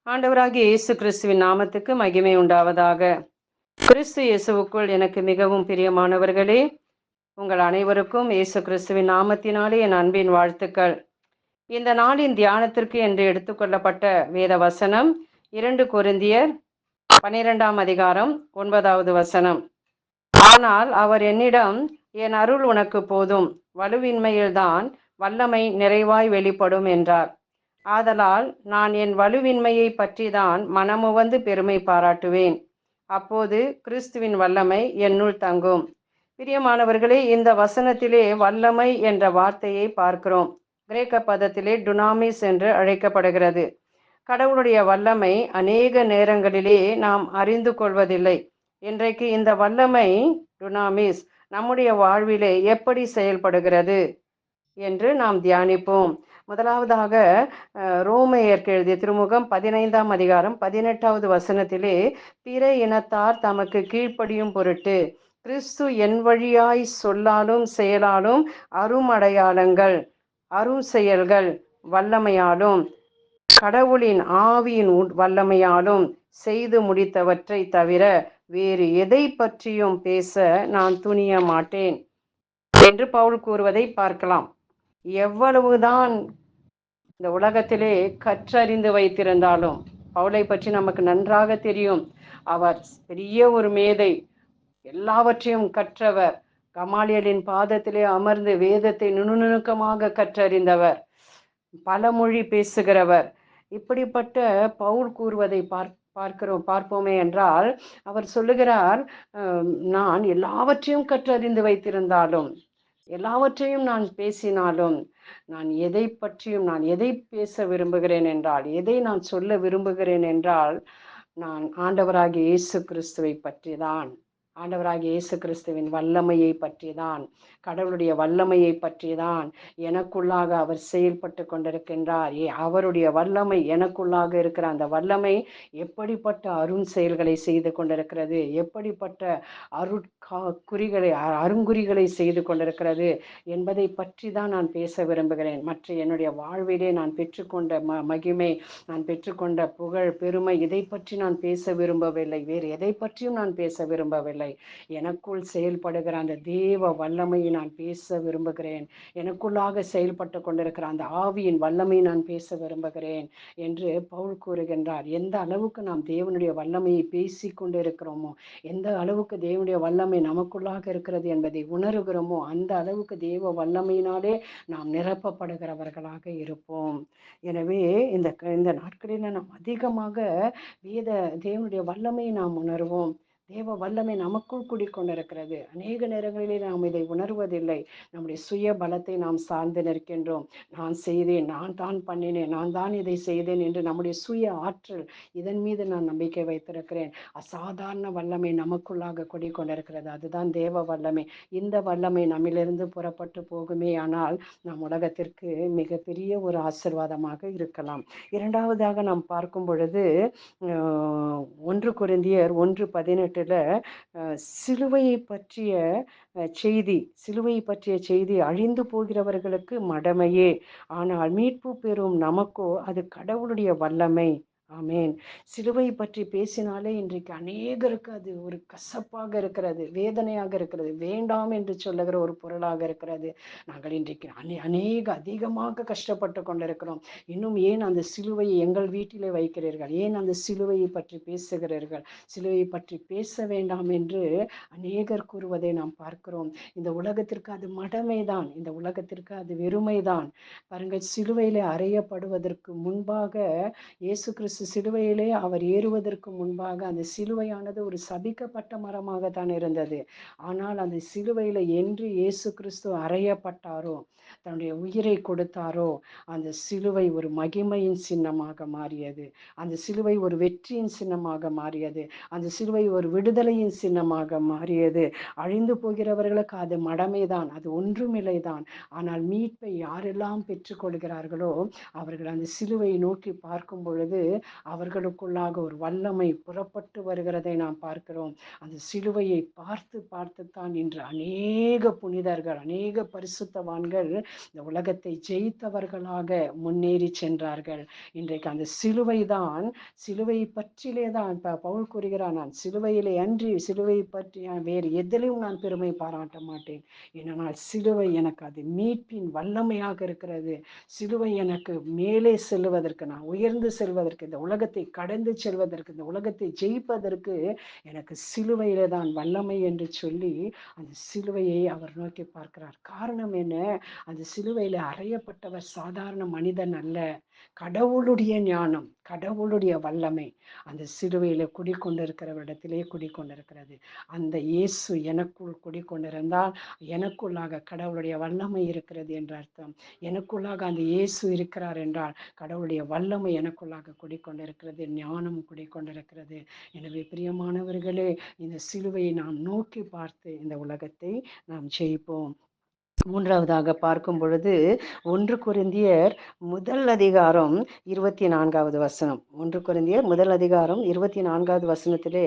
ஆண்டவராகிய இயேசு கிறிஸ்துவின் நாமத்துக்கு மகிமை உண்டாவதாக. கிறிஸ்து இயேசுவுக்குள் எனக்கு மிகவும் பிரியமானவர்களே, உங்கள் அனைவருக்கும் இயேசு கிறிஸ்துவின் நாமத்தினாலே என் அன்பின் வாழ்த்துக்கள். இந்த நாளின் தியானத்திற்கு என்று எடுத்துக்கொள்ளப்பட்ட வேத வசனம் 2 கொரிந்தியர் 12ஆம் அதிகாரம் 9வது வசனம். ஆனால் அவர் என்னிடம், என் அருள் உனக்கு போதும், வலுவின்மையில்தான் வல்லமை நிறைவாய் வெளிப்படும் என்றார். ஆதலால் நான் என் வலுவின்மையை பற்றிதான் மனமுவந்து பெருமை பாராட்டுவேன். அப்போது கிறிஸ்துவின் வல்லமை என்னுள் தங்கும். பிரியமானவர்களே, இந்த வசனத்திலே வல்லமை என்ற வார்த்தையை பார்க்கிறோம். கிரேக்க பதத்திலே டுனாமிஸ் என்று அழைக்கப்படுகிறது. கடவுளுடைய வல்லமை அநேக நேரங்களிலே நாம் அறிந்து கொள்வதில்லை. இன்றைக்கு இந்த வல்லமை டுனாமிஸ் நம்முடைய வாழ்விலே எப்படி செயல்படுகிறது என்று நாம் தியானிப்போம். முதலாவதாக ரோமையருக்கு எழுதிய திருமுகம் 15ஆம் அதிகாரம் 18வது வசனத்திலே, பிற இனத்தார் தமக்கு கீழ்ப்படியும் பொருட்டு கிறிஸ்து என் வழியாய் சொல்லாலும் செயலாலும் அருமடையாளங்கள் அரும் செயல்கள் வல்லமையாலும் கடவுளின் ஆவியின் வல்லமையாலும் செய்து முடித்தவற்றை தவிர வேறு எதை பற்றியும் பேச நான் துணிய மாட்டேன் என்று பவுல் கூறுவதை பார்க்கலாம். எவ்வளவுதான் இந்த உலகத்திலே கற்றறிந்து வைத்திருந்தாலும், பவுலை பற்றி நமக்கு நன்றாக தெரியும். அவர் பெரிய ஒரு மேதை, எல்லாவற்றையும் கற்றவர், கமாலியலின் பாதத்திலே அமர்ந்து வேதத்தை நுணுக்கமாக கற்றறிந்தவர், பல மொழி பேசுகிறவர். இப்படிப்பட்ட பவுல் கூறுவதை பார்ப்போமே என்றால், அவர் சொல்லுகிறார், நான் எல்லாவற்றையும் கற்றறிந்து வைத்திருந்தாலும், எல்லாவற்றையும் நான் பேசினாலும், நான் எதை பற்றியும் நான் எதை பேச விரும்புகிறேன் என்றால், எதை நான் சொல்ல விரும்புகிறேன் என்றால், நான் ஆண்டவராகிய இயேசு கிறிஸ்துவை பற்றி தான், ஆண்டவராகிய இயேசு கிறிஸ்துவின் வல்லமையை பற்றி தான், கடவுளுடைய வல்லமையை பற்றி தான், எனக்குள்ளாக அவர் செயல்பட்டு கொண்டிருக்கின்றார். அவருடைய வல்லமை எனக்குள்ளாக இருக்கிற அந்த வல்லமை எப்படிப்பட்ட அரும் செயல்களை செய்து கொண்டிருக்கிறது, எப்படிப்பட்ட அருங்குறிகளை செய்து கொண்டிருக்கிறது என்பதை பற்றி தான் நான் பேச விரும்புகிறேன். மற்ற என்னுடைய வாழ்விலே நான் பெற்றுக்கொண்ட மகிமை, நான் பெற்றுக்கொண்ட புகழ், பெருமை, இதை பற்றி நான் பேச விரும்பவில்லை. வேறு எதை பற்றியும் நான் பேச விரும்பவில்லை. எனக்குள் செயல்படுகிற அந்த தேவ வல்லமையை நான் பேச விரும்புகிறேன். எனக்குள்ளாக செயல்பட்டு கொண்டிருக்கிற அந்த ஆவியின் வல்லமையை நான் பேச விரும்புகிறேன் என்று பவுல் கூறுகின்றார். எந்த அளவுக்கு நாம் தேவனுடைய வல்லமையை பேசி கொண்டு இருக்கிறோமோ, எந்த அளவுக்கு தேவனுடைய வல்லமை நமக்குள்ளாக இருக்கிறது என்பதை உணர்கிறோமோ, அந்த அளவுக்கு தேவ வல்லமையினாலே நாம் நிரப்பப்படுகிறவர்களாக இருப்போம். எனவே இந்த நாட்களில் நாம் அதிகமாக தேவனுடைய வல்லமையை நாம் உணர்வோம். தேவ வல்லமை நமக்குள் குடிக்கொண்டிருக்கிறது. அநேக நேரங்களிலே நாம் இதை உணர்வதில்லை. நம்முடைய சுய பலத்தை நாம் சார்ந்து நிற்கின்றோம். நான் செய்தேன், நான் தான் பண்ணினேன், நான் தான் இதை செய்தேன் என்று நம்முடைய சுய ஆற்றல், இதன் மீது நான் நம்பிக்கை வைத்திருக்கிறேன். அசாதாரண வல்லமை நமக்குள்ளாக குடிக்கொண்டிருக்கிறது. அதுதான் தேவ வல்லமை. இந்த வல்லமை நம்மிலிருந்து புறப்பட்டு போகுமே ஆனால் நம் உலகத்திற்கு மிகப்பெரிய ஒரு ஆசீர்வாதமாக இருக்கலாம். இரண்டாவதாக நாம் பார்க்கும் பொழுது 1 கொரிந்தியர் 1:18 சிலுவையை பற்றிய செய்தி அழிந்து போகிறவர்களுக்கு மடமையே, ஆனால் மீட்பு பெறும் நமக்கோ அது கடவுளுடைய வல்லமை. ஆமேன். சிலுவை பற்றி பேசினாலே இன்றைக்கு அநேகருக்கு அது ஒரு கசப்பாக இருக்கிறது, வேதனையாக இருக்கிறது, வேண்டாம் என்று சொல்லுகிற ஒரு பொருளாக இருக்கிறது. நாங்கள் இன்றைக்கு அதிகமாக கஷ்டப்பட்டு கொண்டிருக்கிறோம். இன்னும் ஏன் அந்த சிலுவையை எங்கள் வீட்டிலே வைக்கிறீர்கள், ஏன் அந்த சிலுவையை பற்றி பேசுகிறீர்கள், சிலுவையை பற்றி பேச வேண்டாம் என்று அநேகர் கூறுவதை நாம் பார்க்கிறோம். இந்த உலகத்திற்கு அது மடமைதான், இந்த உலகத்திற்கு அது வெறுமைதான். பாருங்கள், சிலுவையிலே அறையப்படுவதற்கு முன்பாக, இயேசு கிறிஸ்து சிலுவையிலே அவர் ஏறுவதற்கு முன்பாக அந்த சிலுவையானது ஒரு சபிக்கப்பட்ட மரமாகத்தான் இருந்தது. ஆனால் அந்த சிலுவையில என்று இயேசு கிறிஸ்து அறையப்பட்டாரோ, தன்னுடைய உயிரை கொடுத்தாரோ, அந்த சிலுவை ஒரு மகிமையின் சின்னமாக மாறியது. அந்த சிலுவை ஒரு வெற்றியின் சின்னமாக மாறியது. அந்த சிலுவை ஒரு விடுதலையின் சின்னமாக மாறியது. அழிந்து போகிறவர்களுக்கு அது மடமைதான், அது ஒன்றுமில்லைதான். ஆனால் மீட்பை யாரெல்லாம் பெற்றுக்கொள்கிறார்களோ அவர்கள் அந்த சிலுவையை நோக்கி பார்க்கும் பொழுது அவர்களுக்குள்ளாக ஒரு வல்லமை புறப்பட்டு வருகிறதை நாம் பார்க்கிறோம். அந்த சிலுவையை பார்த்து பார்த்துத்தான் இன்று அநேக புனிதர்கள், அநேக பரிசுத்தவான்கள் இந்த உலகத்தை ஜெயித்தவர்களாக முன்னேறி சென்றார்கள். இன்றைக்கு அந்த சிலுவை தான், சிலுவை பற்றிலே தான் பவுல் கூறுகிறான், நான் சிலுவையிலே அன்றி சிலுவை பற்றி வேறு எதிலும் நான் பெருமை பாராட்ட மாட்டேன். ஏனென்றால் சிலுவை எனக்கு அது மீட்பின் வல்லமையாக இருக்கிறது. சிலுவை எனக்கு மேலே செல்வதற்கு, நான் உயர்ந்து செல்வதற்கு, இந்த உலகத்தை கடந்து செல்வதற்கு, இந்த உலகத்தை ஜெயிப்பதற்கு எனக்கு சிலுவையில தான் வல்லமை என்று சொல்லி அந்த சிலுவையை அவர் நோக்கி பார்க்கிறார். காரணம் என்ன? அந்த சிலுவையில அறையப்பட்டவர் சாதாரண மனிதன் அல்ல, கடவுளுடைய ஞானம், கடவுளுடைய வல்லமை அந்த சிலுவையில குடிக்கொண்டிருக்கிறவரிடத்திலே குடிக்கொண்டிருக்கிறது. அந்த இயேசு எனக்குள் குடிக்கொண்டிருந்தால் எனக்குள்ளாக கடவுளுடைய வல்லமை இருக்கிறது என்ற அர்த்தம். எனக்குள்ளாக அந்த இயேசு இருக்கிறார் என்றால் கடவுளுடைய வல்லமை எனக்குள்ளாக குடிக்கொண்டிருக்கிறது, ஞானம் குடிக்கொண்டிருக்கிறது. எனவே பிரியமானவர்களே, இந்த சிலுவையை நாம் நோக்கி பார்த்து இந்த உலகத்தை நாம் ஜெயிப்போம். மூன்றாவதாக பார்க்கும் பொழுது 1 கொரிந்தியர் முதல் அதிகாரம் 24வது வசனம். 1 கொரிந்தியர் முதல் அதிகாரம் 24வது வசனத்திலே,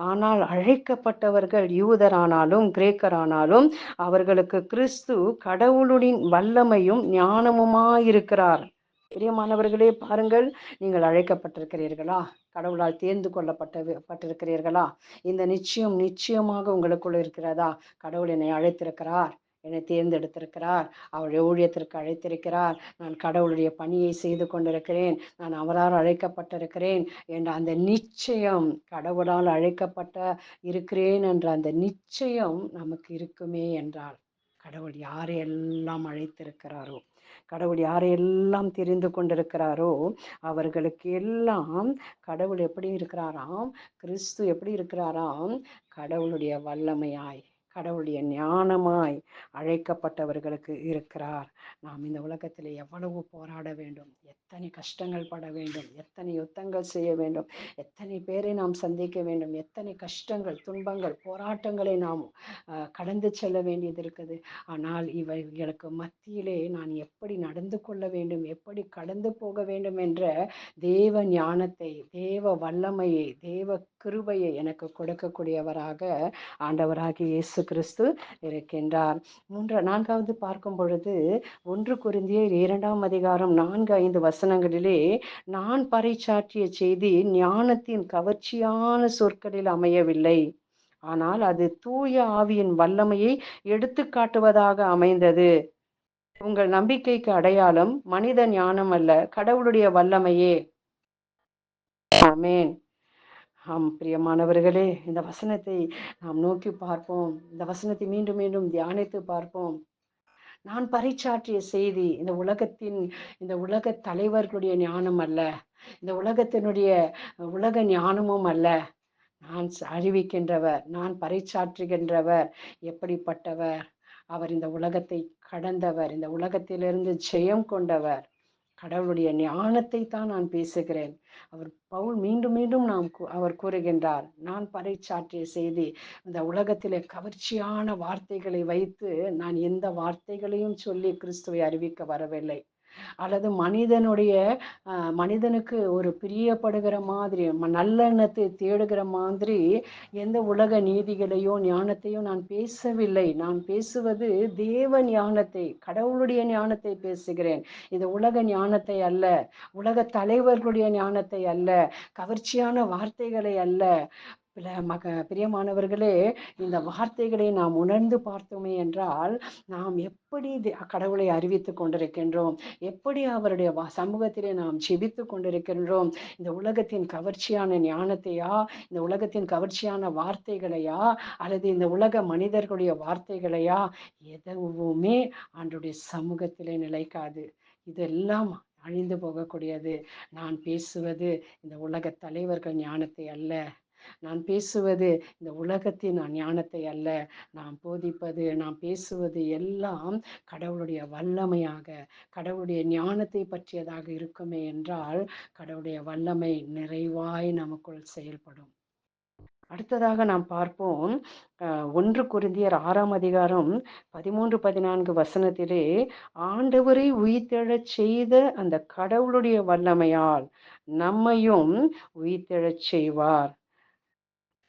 ஆனால் அழைக்கப்பட்டவர்கள் யூதரானாலும் கிரேக்கரானாலும் அவர்களுக்கு கிறிஸ்து கடவுளுடைய வல்லமையும் ஞானமுமாயிருக்கிறார். பிரியமானவர்களே, பாருங்கள், நீங்கள் அழைக்கப்பட்டிருக்கிறீர்களா? கடவுளால் தேர்ந்து கொள்ளப்பட்டிருக்கிறீர்களா? இந்த நிச்சயம் நிச்சயமாக உங்களுக்குள்ள இருக்கிறதா? கடவுள் என்னை அழைத்திருக்கிறார், என்னை தேர்ந்தெடுத்திருக்கிறார், அவருடைய ஊழியத்திற்கு அழைத்திருக்கிறார், நான் கடவுளுடைய பணியை செய்து கொண்டிருக்கிறேன், நான் அவரால் அழைக்கப்பட்டிருக்கிறேன் என்ற அந்த நிச்சயம், கடவுளால் அழைக்கப்பட்ட இருக்கிறேன் என்ற அந்த நிச்சயம் நமக்கு இருக்குமே என்றால், கடவுள் யாரையெல்லாம் அழைத்திருக்கிறாரோ, கடவுள் யாரையெல்லாம் தெரிந்து கொண்டிருக்கிறாரோ அவர்களுக்கு எல்லாம் கடவுள் எப்படி இருக்கிறாராம்? கிறிஸ்து எப்படி இருக்கிறாராம்? கடவுளுடைய வல்லமையாய், கடவுளுடைய ஞானமாய் அழைக்கப்பட்டவர்களுக்கு இருக்கிறார். நாம் இந்த உலகத்தில் எவ்வளவு போராட வேண்டும், எத்தனை கஷ்டங்கள் பட வேண்டும், எத்தனை யுத்தங்கள் செய்ய வேண்டும், எத்தனை பேரை நாம் சந்திக்க வேண்டும், எத்தனை கஷ்டங்கள், துன்பங்கள், போராட்டங்களை நாம் கடந்து செல்ல வேண்டியது இருக்குது. ஆனால் இவைகளுக்கு மத்தியிலே நான் எப்படி நடந்து கொள்ள வேண்டும், எப்படி கடந்து போக வேண்டும் என்ற தேவ ஞானத்தை, தேவ வல்லமையை, தேவ கிருபையை எனக்கு கொடுக்கக்கூடியவராக ஆண்டவராகிய இயேசு கிறிஸ்து இருக்கின்றார். நான்காவது பார்க்கும் பொழுது 1 கொரிந்தியர் 2ஆம் அதிகாரம் 4-5 வசனங்களிலே, நான் பறைசாற்றிய செய்தி ஞானத்தின் கவர்ச்சியான சொற்களில் அமையவில்லை, ஆனால் அது தூய ஆவியின் வல்லமையை எடுத்து காட்டுவதாக அமைந்தது. உங்கள் நம்பிக்கைக்கு அடையாளம் மனித ஞானம் அல்ல, கடவுளுடைய வல்லமையே. ஆமென். ஆம் பிரியமானவர்களே, இந்த வசனத்தை நாம் நோக்கி பார்ப்போம். இந்த வசனத்தை மீண்டும் மீண்டும் தியானித்து பார்ப்போம். நான் பறைசாற்றிய செய்தி இந்த உலக தலைவர்களுடைய ஞானம் அல்ல, இந்த உலக ஞானமும் அல்ல. நான் அறிவிக்கின்றவர், நான் பறைசாற்றுகின்றவர் எப்படிப்பட்டவர்? அவர் இந்த உலகத்தை கடந்தவர், இந்த உலகத்திலிருந்து ஜெயம் கொண்டவர். கடவுளுடைய ஞானத்தை தான் நான் பேசுகிறேன். பவுல் மீண்டும் மீண்டும் அவர் கூறுகின்றார், நான் பறைசாற்றிய செய்தி, இந்த உலகத்திலே கவர்ச்சியான வார்த்தைகளை வைத்து நான் எந்த வார்த்தைகளையும் சொல்லி கிறிஸ்துவை அறிவிக்க வரவில்லை. அல்லது மனிதனுக்கு ஒரு பிரியப்படுகிற மாதிரி, நல்லெண்ணத்தை தேடுகிற மாதிரி எந்த உலக நீதிகளையோ ஞானத்தையோ நான் பேசவில்லை. நான் பேசுவது தேவ ஞானத்தை, கடவுளுடைய ஞானத்தை பேசுகிறேன். இது உலக ஞானத்தை அல்ல, உலக தலைவர்களுடைய ஞானத்தை அல்ல, கவர்ச்சியான வார்த்தைகளை அல்ல. பிரியமானவர்களே, இந்த வார்த்தைகளை நாம் உணர்ந்து பார்த்தோமே என்றால், நாம் எப்படி கடவுளை அறிவித்து கொண்டிருக்கின்றோம், எப்படி அவருடைய சமூகத்திலே நாம் ஜெபித்து கொண்டிருக்கின்றோம், இந்த உலகத்தின் கவர்ச்சியான ஞானத்தையா, இந்த உலகத்தின் கவர்ச்சியான வார்த்தைகளையா, அல்லது இந்த உலக மனிதர்களுடைய வார்த்தைகளையா? எதுவுமே ஆண்டவருடைய சமூகத்திலே நிலைக்காது. இதெல்லாம் அழிந்து போகக்கூடியது. நான் பேசுவது இந்த உலக தலைவர்கள் ஞானத்தை அல்ல, நான் பேசுவது இந்த உலகத்தின் ஞானத்தை அல்ல. நாம் பேசுவது எல்லாம் கடவுளுடைய வல்லமையாக, கடவுளுடைய ஞானத்தை பற்றியதாக இருக்குமே என்றால், கடவுளுடைய வல்லமை நிறைவாய் நமக்குள் செயல்படும். அடுத்ததாக நாம் பார்ப்போம், 1 கொரிந்தியர் 6ஆம் அதிகாரம் 13, 14 வசனத்திலே, ஆண்டவரை உயிர்த்தெழச் செய்த அந்த கடவுளுடைய வல்லமையால் நம்மையும் உயிர்த்தெழச் செய்வார்.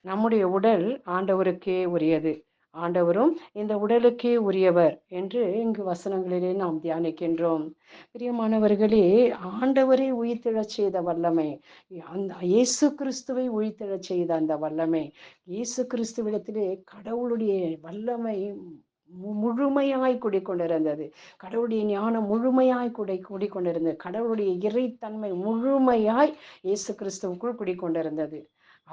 நம்முடைய உடல் ஆண்டவருக்கே உரியது. ஆண்டவரும் இந்த உடலுக்கே உரியவர் என்று இங்கு வசனங்களிலே நாம் தியானிக்கின்றோம். பிரியமானவர்களே, ஆண்டவரை உயிர்த்தெழச் செய்த வல்லமை, அந்த இயேசு கிறிஸ்துவை உயிர்த்தெழச் செய்த அந்த வல்லமை, இயேசு கிறிஸ்துவிடத்திலே கடவுளுடைய வல்லமை முழுமையாய் குடிக்கொண்டிருந்தது. கடவுளுடைய ஞானம் முழுமையாய் குடிக்கொண்டிருந்தது. கடவுளுடைய இறைத்தன்மை முழுமையாய் இயேசு கிறிஸ்துவுக்குள் குடிக்கொண்டிருந்தது.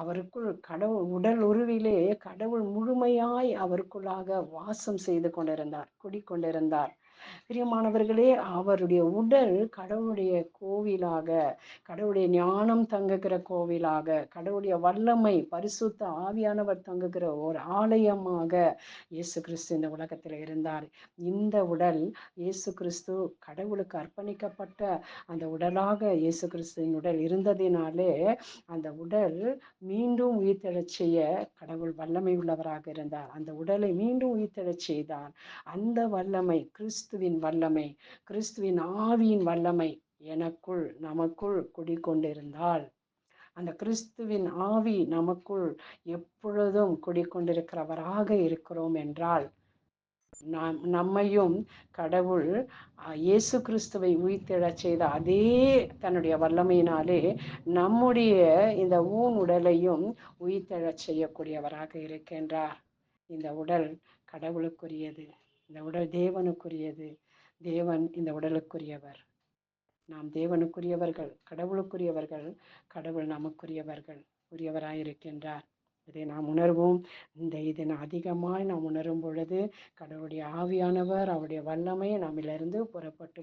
அவருக்குள் கடவுள் உடல் உருவிலே கடவுள் முழுமையாய் அவருக்குள்ளாக வாசம் செய்து கொண்டிருந்தார், குடிக்கொண்டிருந்தார். பிரியமானவர்களே, அவருடைய உடல் கடவுளுடைய கோவிலாக, கடவுளுடைய ஞானம் தங்குகிற கோவிலாக, கடவுளுடைய வல்லமை பரிசுத்த ஆவியானவர் தங்குகிற ஒரு ஆலயமாக இயேசு கிறிஸ்து இந்த உலகத்தில் இருந்தார். இந்த உடல் இயேசு கிறிஸ்து கடவுளுக்கு அர்ப்பணிக்கப்பட்ட அந்த உடலாக இயேசு கிறிஸ்துவின் உடல் இருந்ததினாலே அந்த உடல் மீண்டும் உயிர்த்தெழச் செய்ய கடவுள் வல்லமை உள்ளவராக இருந்தார். அந்த உடலை மீண்டும் உயிர்த்தெழச் செய்தார். அந்த வல்லமை கிறிஸ்துவின் வல்லமை, கிறிஸ்துவின் ஆவியின் வல்லமை எனக்குள் நமக்குள் குடிக்கொண்டிருந்தால், அந்த கிறிஸ்துவின் ஆவி நமக்குள் எப்பொழுதும் குடிக்கொண்டிருக்கிறவராக இருக்கிறோம் என்றால், நம்மையும் கடவுள் இயேசு கிறிஸ்துவை உயிர்த்தெழச் செய்த அதே தன்னுடைய வல்லமையினாலே நம்முடைய இந்த உடலையும் உயிர்த்தெழச் செய்யக்கூடியவராக இருக்கின்றார். இந்த உடல் கடவுளுக்குரியது, இந்த உடல் தேவனுக்குரியது. தேவன் இந்த உடலுக்குரியவர். நாம் தேவனுக்குரியவர்கள், கடவுளுக்குரியவர்கள், கடவுள் நமக்குரியவர்கள், உரியவராயிருக்கின்றார். இதை நாம் உணர்வோம். இதை அதிகமாய் நாம் உணரும் பொழுது கடவுளுடைய ஆவியானவர் அவருடைய வல்லமை நம்மிலிருந்து புறப்பட்டு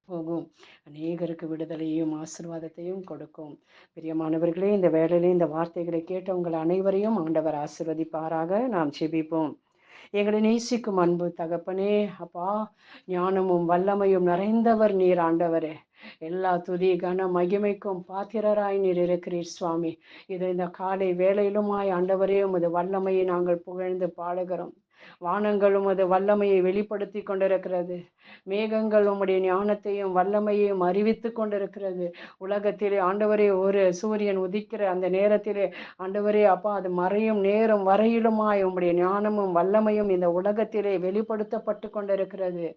போகும். அநேகருக்கு விடுதலையும் ஆசீர்வாதத்தையும் கொடுக்கும். பிரியமானவர்களே, இந்த வேளையிலே இந்த வார்த்தைகளை கேட்ட உங்கள் அனைவரையும் ஆண்டவர் ஆசீர்வதிப்பாராக. நாம் ஜெபிப்போம். எங்களை நேசிக்கும் அன்பு தகப்பனே, அப்பா, ஞானமும் வல்லமையும் நிறைந்தவர் நீர் ஆண்டவரே. எல்லா துதி கன மகிமைக்கும் பாத்திரராய் நீர் இருக்கிறீர் சுவாமி. இது இந்த காலை வேளையிலுமாய் ஆண்டவரே உமது வல்லமையை நாங்கள் புகழ்ந்து பாடுகிறோம். வானங்களும் அது வல்லமையை வெளிப்படுத்தி கொண்டிருக்கிறது. மேகங்கள் உம்முடைய ஞானத்தையும் வல்லமையையும் அறிவித்து கொண்டிருக்கிறது. உலகத்திலே ஆண்டவரே ஒரு சூரியன் உதிக்கிற அந்த நேரத்திலே ஆண்டவரே அப்பா, அது மறையும் நேரம் வரையிலுமாய் உம்முடைய ஞானமும் வல்லமையும் இந்த உலகத்திலே வெளிப்படுத்தப்பட்டு கொண்டிருக்கிறது.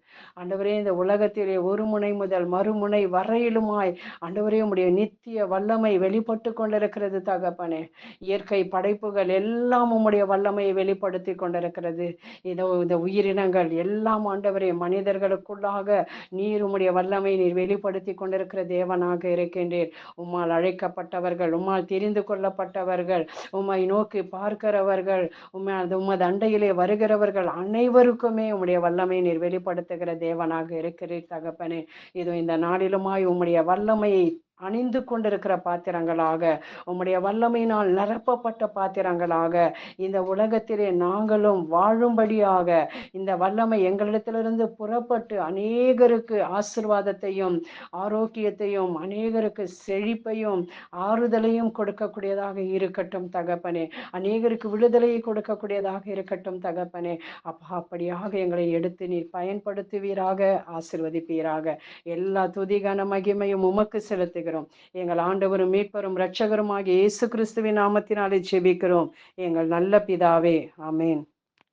ஆண்டவரே, இந்த உலகத்திலே ஒரு முனை முதல் மறுமுனை வரையிலுமாய் ஆண்டவரே உம்முடைய நித்திய வல்லமை வெளிப்பட்டு கொண்டிருக்கிறது தகப்பனே. இயற்கை படைப்புகள் எல்லாம் உம்முடைய வல்லமையை வெளிப்படுத்தி கொண்டிருக்கிறது. இதோ இந்த உயிரினங்கள் எல்லாம் ஆண்டவரே மனிதர்களுக்குள்ளாக நீர் உம்முடைய வல்லமை நீர் வெளிப்படுத்தி கொண்டிருக்கிற தேவனாக இருக்கின்றீர். உம்மால் அழைக்கப்பட்டவர்கள், உம்மால் தெரிந்து கொள்ளப்பட்டவர்கள், உம்மை நோக்கி பார்க்கிறவர்கள், உமது அண்டையிலே வருகிறவர்கள் அனைவருக்குமே உம்முடைய வல்லமை நீர் வெளிப்படுத்துகிற தேவனாக இருக்கிறீர் தகப்பனே. இதோ இந்த நாளிலுமாய் உம்முடைய வல்லமையை அணிந்து கொண்டிருக்கிற பாத்திரங்களாக, உம்முடைய வல்லமையினால் நிரப்பப்பட்ட பாத்திரங்களாக இந்த உலகத்திலே நாங்களும் வாழும்படியாக இந்த வல்லமை எங்களிடத்திலிருந்து புறப்பட்டு அநேகருக்கு ஆசீர்வாதத்தையும் ஆரோக்கியத்தையும் அநேகருக்கு செழிப்பையும் ஆறுதலையும் கொடுக்கக்கூடியதாக இருக்கட்டும் தகப்பனே. அநேகருக்கு விடுதலையை கொடுக்கக்கூடியதாக இருக்கட்டும் தகப்பனே. அப்பா, அப்படியாக எங்களை எடுத்து நீர் பயன்படுத்துவீராக, ஆசீர்வதிப்பீராக. எல்லா துதிகான மகிமையும் உமக்கு செலுத்துகிறோம். எங்கள் ஆண்டவரும் மீட்பரும் இரட்சகருமாகிய இயேசு கிறிஸ்துவின் நாமத்தினாலே ஜெபிக்கிறோம் எங்கள் நல்ல பிதாவே. ஆமென்.